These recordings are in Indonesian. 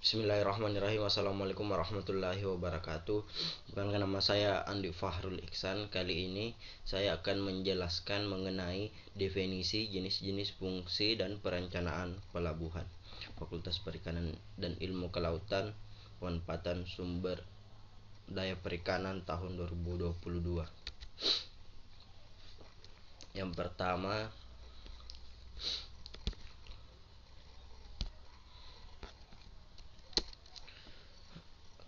Bismillahirrahmanirrahim. Assalamualaikum warahmatullahi wabarakatuh. Perkenalkan, nama saya Andi Fahrul Iksan. Kali ini saya akan menjelaskan mengenai definisi, jenis-jenis fungsi dan perencanaan pelabuhan. Fakultas Perikanan dan Ilmu Kelautan, Penempatan Sumber Daya Perikanan tahun 2022. Yang pertama,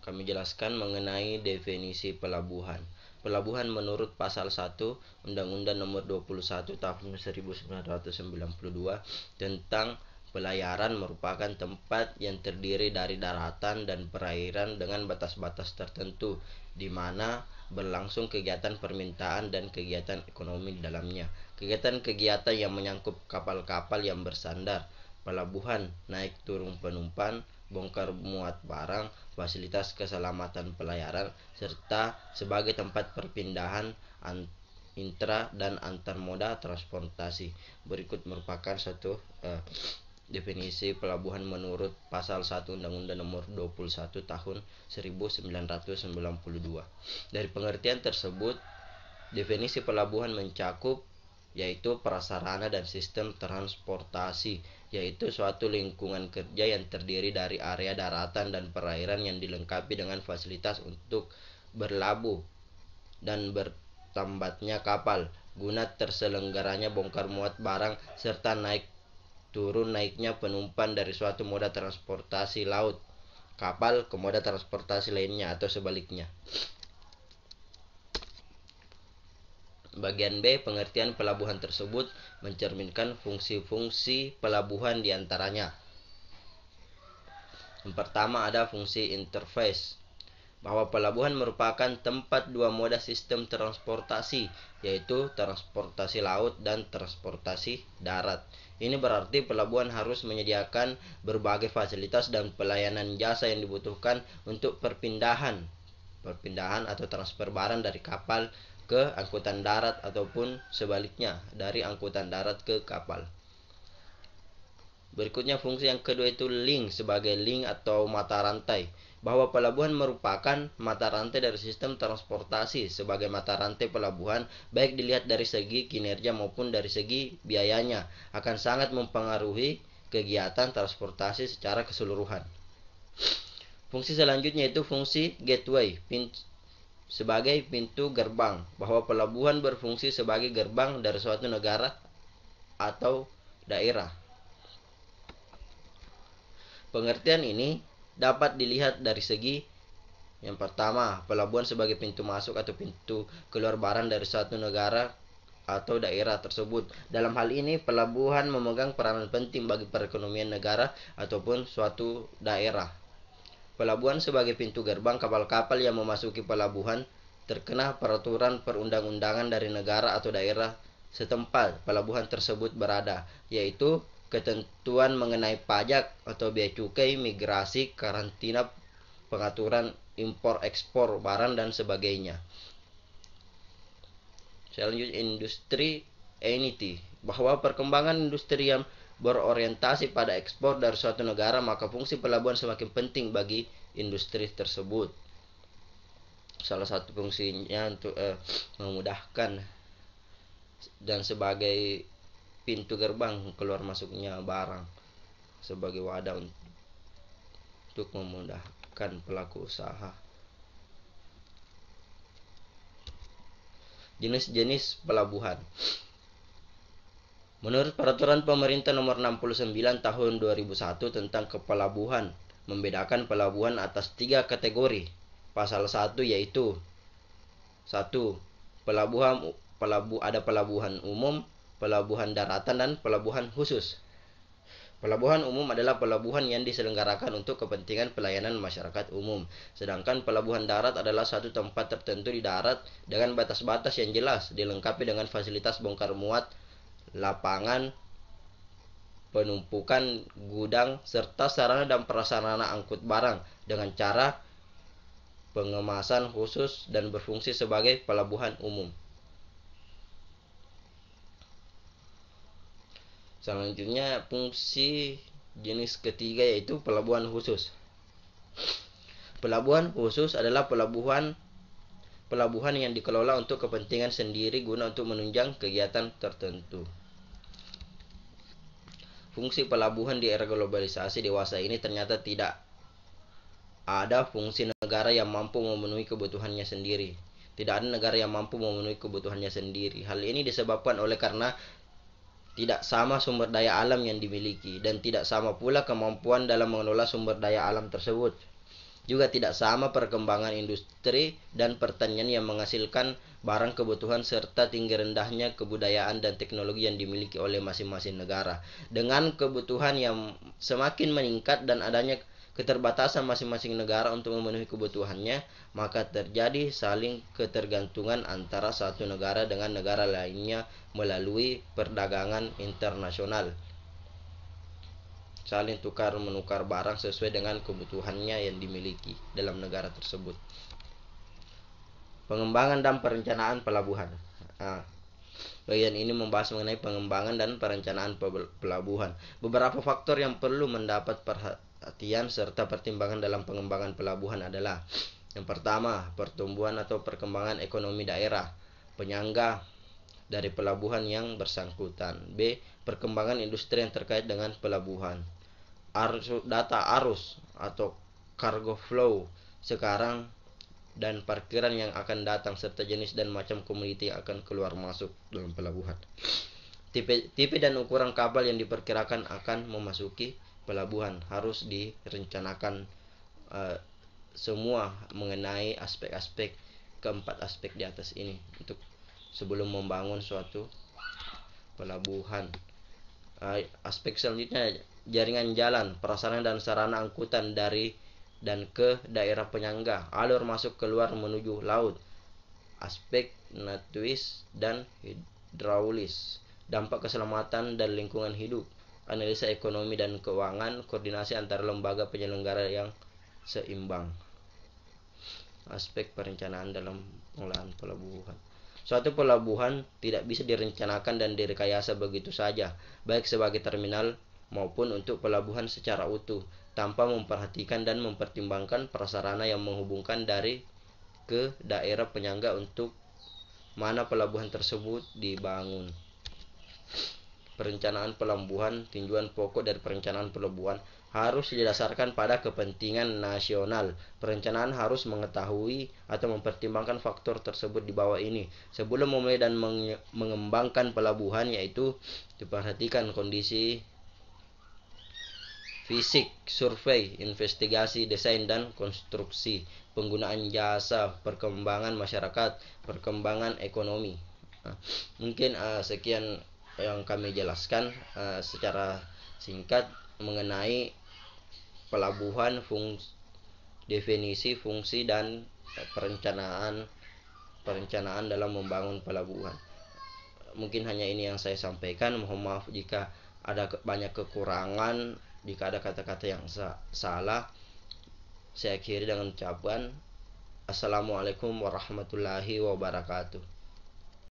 kami jelaskan mengenai definisi pelabuhan. Pelabuhan menurut pasal 1 Undang-Undang Nomor 21 Tahun 1992 tentang pelayaran merupakan tempat yang terdiri dari daratan dan perairan dengan batas-batas tertentu di mana berlangsung kegiatan permintaan dan kegiatan ekonomi di dalamnya. Kegiatan-kegiatan yang menyangkut kapal-kapal yang bersandar, pelabuhan, naik turun penumpang, bongkar muat barang, fasilitas keselamatan pelayaran, serta sebagai tempat perpindahan intra dan antar moda transportasi. Berikut merupakan satu definisi pelabuhan menurut pasal 1 Undang-Undang Nomor 21 Tahun 1992. Dari pengertian tersebut, definisi pelabuhan mencakup yaitu prasarana dan sistem transportasi, yaitu suatu lingkungan kerja yang terdiri dari area daratan dan perairan yang dilengkapi dengan fasilitas untuk berlabuh dan bertambatnya kapal guna terselenggaranya bongkar muat barang serta naiknya penumpang dari suatu moda transportasi laut kapal ke moda transportasi lainnya atau sebaliknya. Bagian B, pengertian pelabuhan tersebut mencerminkan fungsi-fungsi pelabuhan diantaranya. Yang pertama ada fungsi interface, bahwa pelabuhan merupakan tempat dua moda sistem transportasi, yaitu transportasi laut dan transportasi darat. Ini berarti pelabuhan harus menyediakan berbagai fasilitas dan pelayanan jasa yang dibutuhkan untuk perpindahan atau transfer barang dari kapal ke angkutan darat ataupun sebaliknya dari angkutan darat ke kapal. Berikutnya fungsi yang kedua itu link, sebagai link atau mata rantai, bahwa pelabuhan merupakan mata rantai dari sistem transportasi. Sebagai mata rantai pelabuhan, baik dilihat dari segi kinerja maupun dari segi biayanya, akan sangat mempengaruhi kegiatan transportasi secara keseluruhan. Fungsi selanjutnya itu fungsi gateway, sebagai pintu gerbang, bahwa pelabuhan berfungsi sebagai gerbang dari suatu negara atau daerah. Pengertian ini dapat dilihat dari segi yang pertama, pelabuhan sebagai pintu masuk atau pintu keluar barang dari suatu negara atau daerah tersebut. Dalam hal ini, pelabuhan memegang peranan penting bagi perekonomian negara ataupun suatu daerah. Pelabuhan sebagai pintu gerbang, kapal-kapal yang memasuki pelabuhan terkena peraturan perundang-undangan dari negara atau daerah setempat pelabuhan tersebut berada, yaitu ketentuan mengenai pajak atau bea cukai, migrasi, karantina, pengaturan impor-ekspor barang dan sebagainya. Selanjutnya industri entity, bahwa perkembangan industri yang berorientasi pada ekspor dari suatu negara, maka fungsi pelabuhan semakin penting bagi industri tersebut. Salah satu fungsinya untuk memudahkan dan sebagai pintu gerbang keluar masuknya barang, sebagai wadah untuk memudahkan pelaku usaha. Jenis-jenis pelabuhan. Menurut Peraturan Pemerintah Nomor 69 Tahun 2001 tentang Kepelabuhan, membedakan pelabuhan atas 3 kategori. Pasal 1 yaitu 1. Ada pelabuhan umum, pelabuhan daratan, dan pelabuhan khusus. Pelabuhan umum adalah pelabuhan yang diselenggarakan untuk kepentingan pelayanan masyarakat umum. Sedangkan pelabuhan darat adalah satu tempat tertentu di darat dengan batas-batas yang jelas, dilengkapi dengan fasilitas bongkar muat, lapangan penumpukan, gudang, serta sarana dan prasarana angkut barang dengan cara pengemasan khusus dan berfungsi sebagai pelabuhan umum. Selanjutnya fungsi jenis ketiga yaitu pelabuhan khusus. Pelabuhan khusus adalah pelabuhan yang dikelola untuk kepentingan sendiri guna untuk menunjang kegiatan tertentu. Fungsi pelabuhan di era globalisasi dewasa ini ternyata tidak ada fungsi negara yang mampu memenuhi kebutuhannya sendiri. Tidak ada negara yang mampu memenuhi kebutuhannya sendiri. Hal ini disebabkan oleh karena tidak sama sumber daya alam yang dimiliki dan tidak sama pula kemampuan dalam mengelola sumber daya alam tersebut. Juga tidak sama perkembangan industri dan pertanian yang menghasilkan barang kebutuhan serta tinggi rendahnya kebudayaan dan teknologi yang dimiliki oleh masing-masing negara. Dengan kebutuhan yang semakin meningkat dan adanya keterbatasan masing-masing negara untuk memenuhi kebutuhannya, maka terjadi saling ketergantungan antara satu negara dengan negara lainnya melalui perdagangan internasional. Saling tukar-menukar barang sesuai dengan kebutuhannya yang dimiliki dalam negara tersebut. Pengembangan dan perencanaan pelabuhan. Bagian ini membahas mengenai pengembangan dan perencanaan pelabuhan. Beberapa faktor yang perlu mendapat perhatian serta pertimbangan dalam pengembangan pelabuhan adalah: yang pertama, pertumbuhan atau perkembangan ekonomi daerah penyangga dari pelabuhan yang bersangkutan. B. Perkembangan industri yang terkait dengan pelabuhan. Data arus atau cargo flow sekarang dan parkiran yang akan datang serta jenis dan macam komoditi yang akan keluar masuk dalam pelabuhan. Tipe dan ukuran kapal yang diperkirakan akan memasuki pelabuhan harus direncanakan semua mengenai aspek-aspek keempat aspek di atas ini untuk sebelum membangun suatu pelabuhan. Aspek selanjutnya, jaringan jalan, prasarana dan sarana angkutan dari dan ke daerah penyangga, alur masuk keluar menuju laut, aspek natuis dan hidraulis, dampak keselamatan dan lingkungan hidup, analisa ekonomi dan keuangan, koordinasi antara lembaga penyelenggara yang seimbang. Aspek perencanaan dalam pengelolaan pelabuhan. Suatu pelabuhan tidak bisa direncanakan dan direkayasa begitu saja, baik sebagai terminal maupun untuk pelabuhan secara utuh, tanpa memperhatikan dan mempertimbangkan prasarana yang menghubungkan dari ke daerah penyangga untuk mana pelabuhan tersebut dibangun. Perencanaan pelabuhan. Tinjauan pokok dari perencanaan pelabuhan harus didasarkan pada kepentingan nasional. Perencanaan harus mengetahui atau mempertimbangkan faktor tersebut di bawah ini sebelum memulai dan mengembangkan pelabuhan, yaitu diperhatikan kondisi fisik, survei, investigasi, desain dan konstruksi, penggunaan jasa, perkembangan masyarakat, perkembangan ekonomi. Mungkin sekian yang kami jelaskan secara singkat mengenai pelabuhan, definisi, fungsi dan perencanaan dalam membangun pelabuhan. Mungkin hanya ini yang saya sampaikan. Mohon maaf jika ada banyak kekurangan, jika ada kata-kata yang salah. Saya akhiri dengan ucapan Assalamualaikum warahmatullahi wabarakatuh.